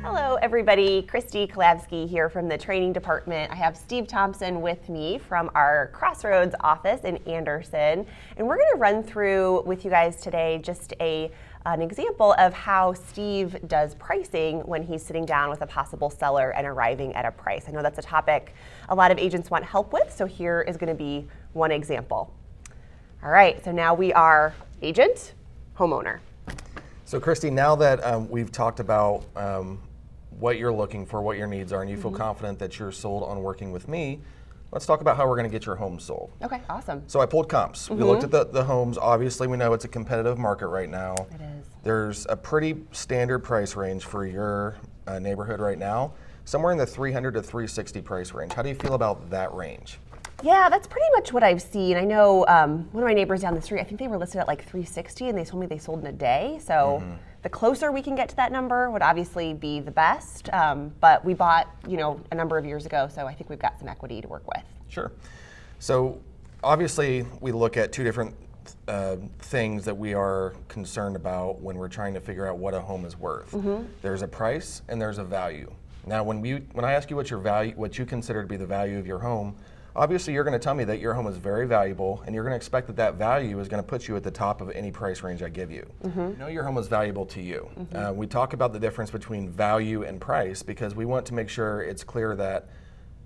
Hello everybody, Christy Kalavsky here from the training department. I have Steve Thompson with me from our Crossroads office in Anderson, and we're going to run through with you guys today just an example of how Steve does pricing when he's sitting down with a possible seller and arriving at a price. I know that's a topic a lot of agents want help with, so here is going to be one example. All right, so now we are agent, homeowner. So Christy, now that we've talked about what you're looking for, what your needs are, and you feel confident that you're sold on working with me, let's talk about how we're going to get your home sold. Okay, awesome. So I pulled comps. We looked at the homes. Obviously, we know it's a competitive market right now. It is. There's a pretty standard price range for your neighborhood right now, somewhere in the 300 to 360 price range. How do you feel about that range? Yeah, that's pretty much what I've seen. I know one of my neighbors down the street, I think they were listed at like 360 and they told me they sold in a day. So the closer we can get to that number would obviously be the best. But we bought, a number of years ago, so I think we've got some equity to work with. Sure. So obviously we look at two different things that we are concerned about when we're trying to figure out what a home is worth. There's a price and there's a value. Now when I ask you what you consider to be the value of your home, obviously you're going to tell me that your home is very valuable and you're going to expect that that value is going to put you at the top of any price range I give you. You know your home is valuable to you. We talk about the difference between value and price because we want to make sure it's clear that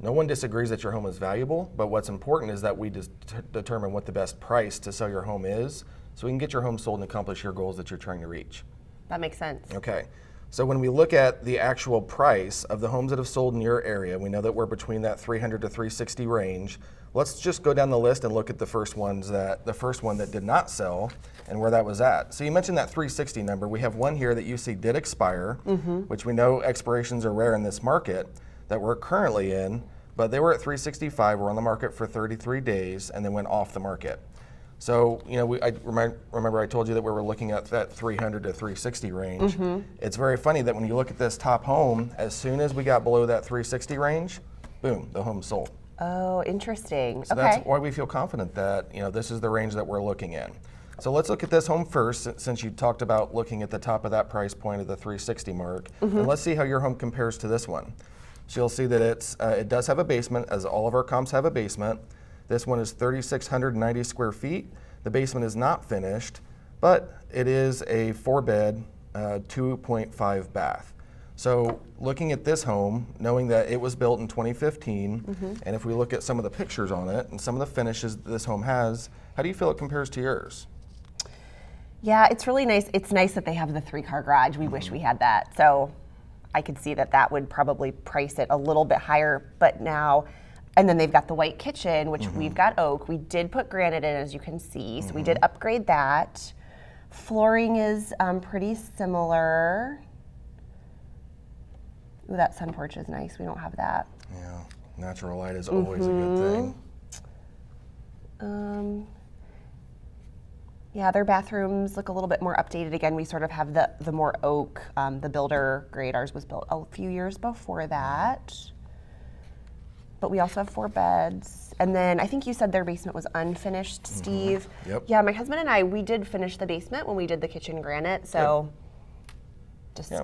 no one disagrees that your home is valuable, but what's important is that we determine what the best price to sell your home is so we can get your home sold and accomplish your goals that you're trying to reach. That makes sense. Okay. So when we look at the actual price of the homes that have sold in your area, we know that we're between that 300 to 360 range. Let's just go down the list and look at the first one that did not sell and where that was at. So you mentioned that 360 number. We have one here that you see did expire, which we know expirations are rare in this market that we're currently in, but they were at 365, were on the market for 33 days, and then went off the market. So, I remember I told you that we were looking at that 300 to 360 range. It's very funny that when you look at this top home, as soon as we got below that 360 range, boom, the home sold. Oh, interesting. So that's why we feel confident that, this is the range that we're looking in. So let's look at this home first, since you talked about looking at the top of that price point of the 360 mark, and let's see how your home compares to this one. So you'll see that it does have a basement, as all of our comps have a basement. This one is 3,690 square feet. The basement is not finished, but it is a 4-bed, 2.5 bath. So looking at this home, knowing that it was built in 2015, and if we look at some of the pictures on it and some of the finishes that this home has, how do you feel it compares to yours? Yeah, it's really nice. It's nice that they have the 3-car garage. We wish we had that. So I could see that would probably price it a little bit higher, but now, and then they've got the white kitchen, which we've got oak. We did put granite in, as you can see, so we did upgrade that. Flooring is pretty similar. Ooh, that sun porch is nice. We don't have that. Yeah, natural light is always a good thing. Yeah, their bathrooms look a little bit more updated. Again, we sort of have the more oak, the builder grade. Ours was built a few years before that. But we also have 4 beds. And then I think you said their basement was unfinished, Steve. Yep. Yeah, my husband and I, we did finish the basement when we did the kitchen granite, so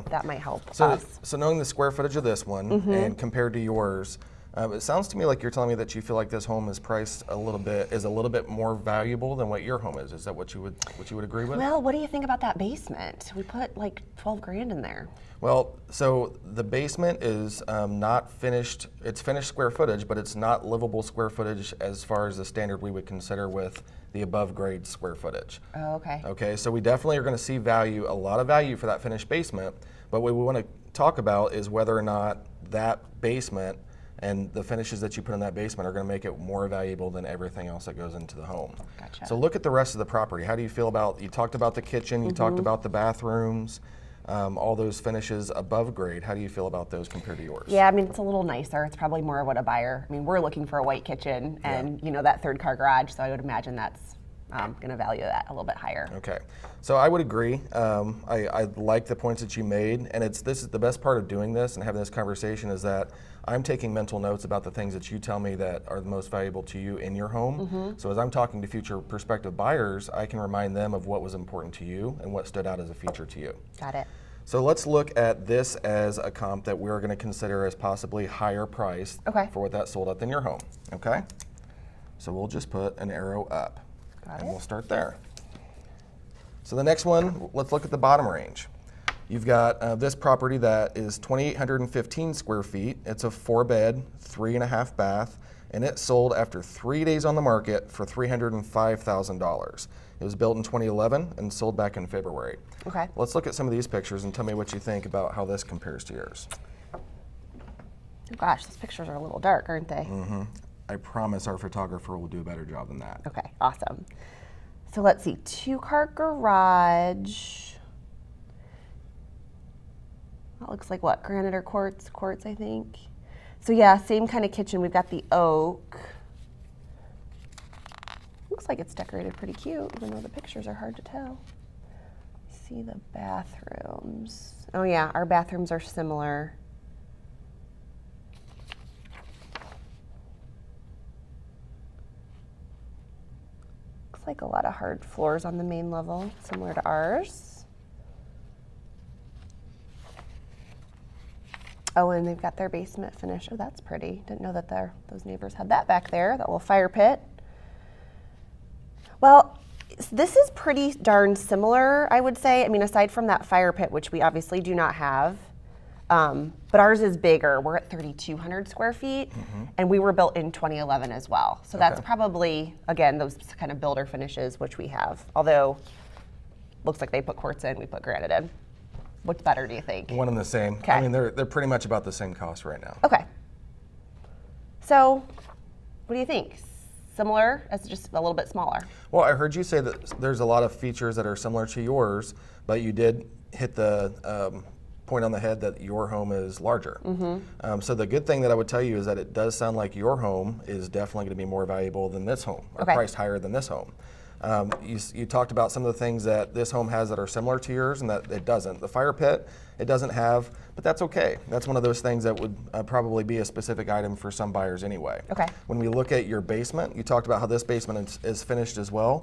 that might help us. So knowing the square footage of this one and compared to yours, it sounds to me like you're telling me that you feel like this home is priced a little bit more valuable than what your home is. Is that what you would agree with? Well, what do you think about that basement? We put like 12 grand in there. Well, so the basement is not finished. It's finished square footage, but it's not livable square footage as far as the standard we would consider with the above grade square footage. Oh, okay. Okay, so we definitely are going to see a lot of value for that finished basement, but what we want to talk about is whether or not that basement and the finishes that you put in that basement are going to make it more valuable than everything else that goes into the home. Gotcha. So look at the rest of the property. How do you feel about, you talked about the kitchen, you talked about the bathrooms, all those finishes above grade. How do you feel about those compared to yours? Yeah, I mean, it's a little nicer. It's probably more of what a buyer, I mean, we're looking for a white kitchen and, that 3-car garage, so I would imagine that's going to value that a little bit higher. Okay, so I would agree. I like the points that you made, and this is the best part of doing this and having this conversation is that I'm taking mental notes about the things that you tell me that are the most valuable to you in your home. So as I'm talking to future prospective buyers, I can remind them of what was important to you and what stood out as a feature to you. Got it. So let's look at this as a comp that we're going to consider as possibly higher priced for what that sold at than your home, okay? So we'll just put an arrow up, and we'll start there. So the next one, let's look at the bottom range. You've got this property that is 2,815 square feet. It's a 4-bed, 3.5 bath, and it sold after 3 days on the market for $305,000. It was built in 2011 and sold back in February. Okay. Let's look at some of these pictures and tell me what you think about how this compares to yours. Oh gosh, those pictures are a little dark, aren't they? Mm-hmm. I promise our photographer will do a better job than that. Okay, awesome. So let's see, 2-car garage. That looks like what, granite or quartz? Quartz, I think. So yeah, same kind of kitchen. We've got the oak. Looks like it's decorated pretty cute, even though the pictures are hard to tell. See the bathrooms. Oh yeah, our bathrooms are similar. Looks like a lot of hard floors on the main level, similar to ours. Oh, and they've got their basement finish. Oh, that's pretty. Didn't know that those neighbors had that back there, that little fire pit. Well, this is pretty darn similar, I would say. I mean, aside from that fire pit, which we obviously do not have, but ours is bigger. We're at 3,200 square feet, and we were built in 2011 as well. So that's probably, again, those kind of builder finishes, which we have. Although, looks like they put quartz in, we put granite in. What's better, do you think? One and the same. Okay. I mean, they're pretty much about the same cost right now. Okay. So, what do you think? Similar, as just a little bit smaller? Well, I heard you say that there's a lot of features that are similar to yours, but you did hit the point on the head that your home is larger. So the good thing that I would tell you is that it does sound like your home is definitely going to be more valuable than this home, or priced higher than this home. You talked about some of the things that this home has that are similar to yours and that it doesn't. The fire pit, it doesn't have, but that's okay. That's one of those things that would probably be a specific item for some buyers anyway. Okay. When we look at your basement, you talked about how this basement is finished as well,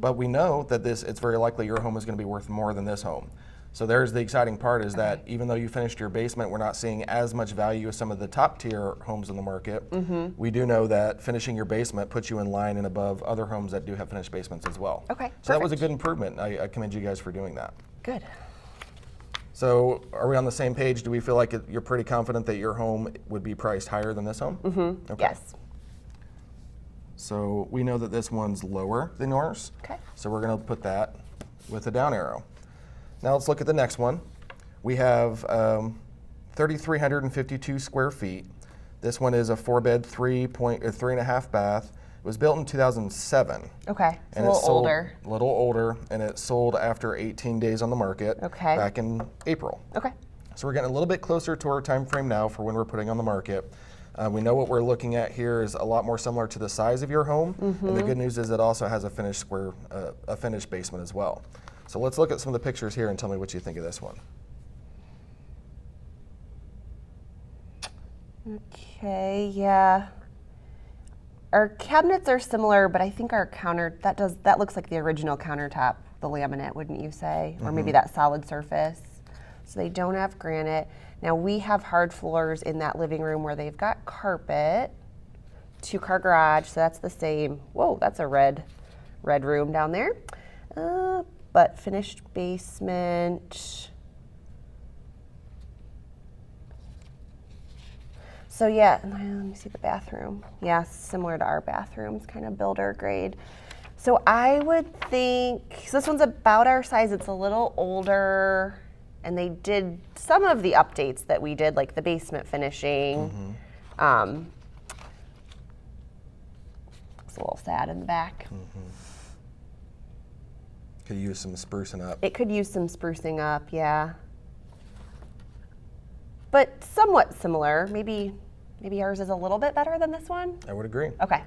but we know that it's very likely your home is going to be worth more than this home. So there's the exciting part is that even though you finished your basement, we're not seeing as much value as some of the top tier homes in the market. We do know that finishing your basement puts you in line and above other homes that do have finished basements as well. Okay, so that was a good improvement. I commend you guys for doing that. Good. So are we on the same page? Do we feel like you're pretty confident that your home would be priced higher than this home? Okay. Yes. So we know that this one's lower than yours. Okay. So we're going to put that with a down arrow. Now let's look at the next one. We have 3,352 square feet. This one is a 4-bed, 3.5 bath. It was built in 2007. Okay, it's And a little it sold older. A little older, and it sold after 18 days on the market back in April. Okay. So we're getting a little bit closer to our time frame now for when we're putting on the market. We know what we're looking at here is a lot more similar to the size of your home, and the good news is it also has a finished finished basement as well. So let's look at some of the pictures here and tell me what you think of this one. Okay, yeah. Our cabinets are similar, but I think our that looks like the original countertop, the laminate, wouldn't you say? Or maybe that solid surface. So they don't have granite. Now we have hard floors in that living room where they've got carpet. 2-car garage, so that's the same. Whoa, that's a red room down there. But finished basement. So yeah, let me see the bathroom. Yeah, similar to our bathrooms, kind of builder grade. So I would think, so this one's about our size. It's a little older, and they did some of the updates that we did, like the basement finishing. It's a little sad in the back. Could use some sprucing up. It could use some sprucing up, yeah. But somewhat similar. Maybe ours is a little bit better than this one. I would agree. Okay.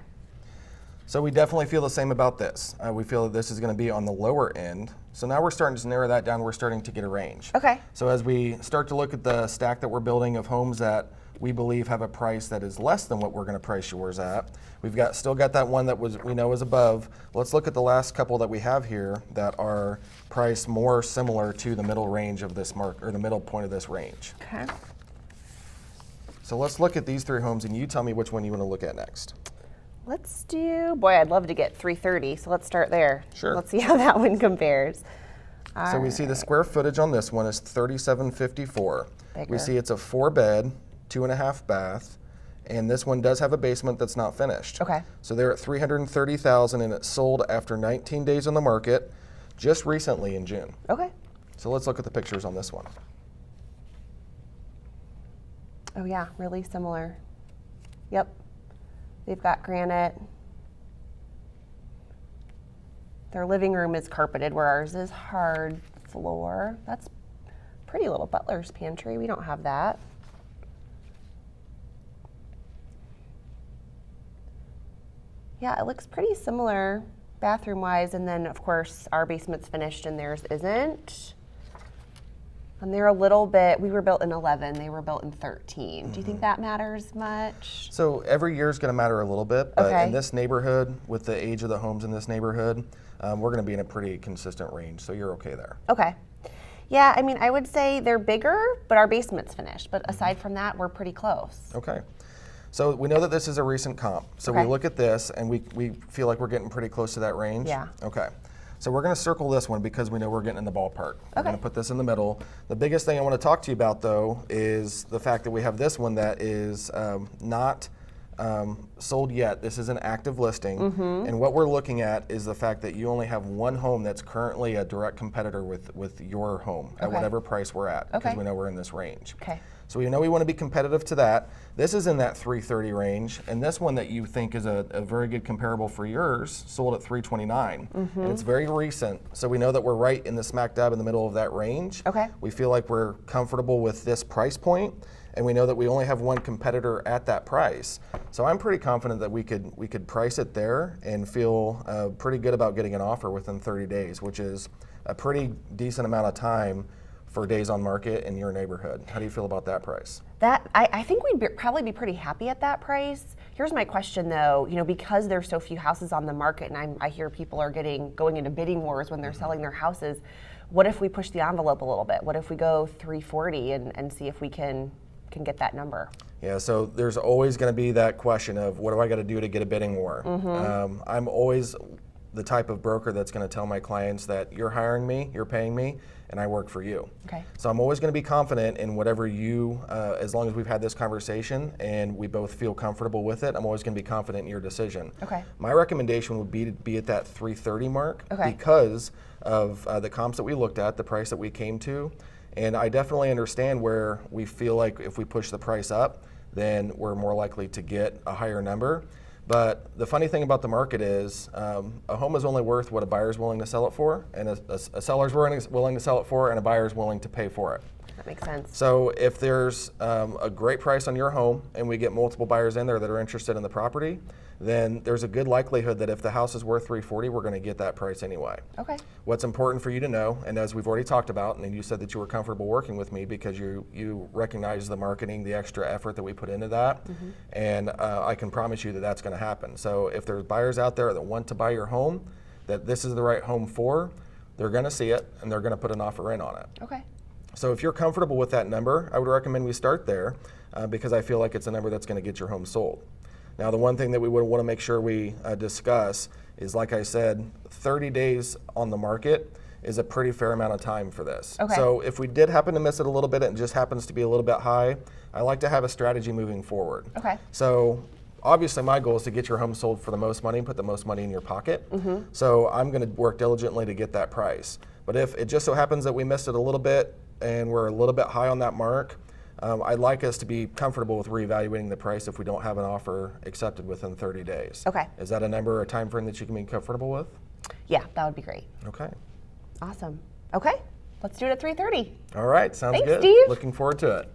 So we definitely feel the same about this. We feel that this is going to be on the lower end. So now we're starting to narrow that down. We're starting to get a range. Okay. So as we start to look at the stack that we're building of homes that we believe have a price that is less than what we're going to price yours at. We've still got that one that we know is above. Let's look at the last couple that we have here that are priced more similar to the middle range of this or the middle point of this range. Okay. So let's look at these 3 homes, and you tell me which one you want to look at next. Let's do, boy, I'd love to get 330, so let's start there. Sure. Let's see how that one compares. So we see the square footage on this one is 3754. Bigger. We see it's a 4-bed, 2.5 bath, and this one does have a basement that's not finished. Okay. So they're at $330,000, and it sold after 19 days on the market, just recently in June. Okay. So let's look at the pictures on this one. Oh yeah, really similar. Yep. They've got granite. Their living room is carpeted where ours is hard floor. That's pretty little butler's pantry. We don't have that. Yeah, it looks pretty similar bathroom wise, and then of course our basement's finished and theirs isn't. And they're a little bit, we were built in 11, they were built in 13. Do you think that matters much? So every year is going to matter a little bit, but Okay. in this neighborhood, with the age of the homes in this neighborhood, we're going to be in a pretty consistent range, so you're okay there. Okay. Yeah, I mean, I would say they're bigger, but our basement's finished. But aside from that, we're pretty close. Okay. So we know that this is a recent comp. So Okay. we look at this and we feel like we're getting pretty close to that range. Yeah. Okay. So we're going to circle this one because we know we're getting in the ballpark. We're Okay. going to put this in the middle. The biggest thing I want to talk to you about, though, is the fact that we have this one that is not sold yet. This is an active listing. And what we're looking at is the fact that you only have one home that's currently a direct competitor with your home at Okay. whatever price we're at, because Okay. we know we're in this range. Okay. So we know we want to be competitive to that. This is in that 330 range, and this one that you think is a very good comparable for yours sold at 329, and it's very recent. So we know that we're right in the smack dab in the middle of that range. Okay. We feel like we're comfortable with this price point, and we know that we only have one competitor at that price. So I'm pretty confident that we could price it there and feel pretty good about getting an offer within 30 days, which is a pretty decent amount of time for days on market in your neighborhood. How do you feel about that price? That I think we'd probably be pretty happy at that price. Here's my question though, because there's so few houses on the market, and I hear people are going into bidding wars when they're selling their houses. What if we push the envelope a little bit? What if we go 340 and see if we can get that number? Yeah, so there's always going to be that question of what do I got to do to get a bidding war? I'm always the type of broker that's going to tell my clients that you're hiring me, you're paying me, and I work for you. Okay. So I'm always going to be confident in whatever you, as long as we've had this conversation and we both feel comfortable with it, I'm always going to be confident in your decision. Okay. My recommendation would be to be at that 330 mark Okay. because of the comps that we looked at, the price that we came to, and I definitely understand where we feel like if we push the price up, then we're more likely to get a higher number. But the funny thing about the market is a home is only worth what a buyer's willing to sell it for, and a seller's willing to sell it for, and a buyer's willing to pay for it. That makes sense. So if there's a great price on your home and we get multiple buyers in there that are interested in the property, then there's a good likelihood that if the house is worth 340, we're going to get that price anyway. Okay. What's important for you to know, and as we've already talked about, and you said that you were comfortable working with me because you recognize the marketing, the extra effort that we put into that, and I can promise you that that's going to happen. So if there's buyers out there that want to buy your home, that this is the right home for, they're going to see it and they're going to put an offer in on it. Okay. So if you're comfortable with that number, I would recommend we start there because I feel like it's a number that's going to get your home sold. Now, the one thing that we would want to make sure we discuss is, like I said, 30 days on the market is a pretty fair amount of time for this. Okay. So if we did happen to miss it a little bit and it just happens to be a little bit high, I like to have a strategy moving forward. Okay. So obviously my goal is to get your home sold for the most money and put the most money in your pocket. So I'm going to work diligently to get that price. But if it just so happens that we missed it a little bit and we're a little bit high on that mark, I'd like us to be comfortable with reevaluating the price if we don't have an offer accepted within 30 days. Okay. Is that a number or a time frame that you can be comfortable with? Yeah, that would be great. Okay. Awesome. Okay, let's do it at 3:30. All right, sounds Thanks, good. Steve. Looking forward to it.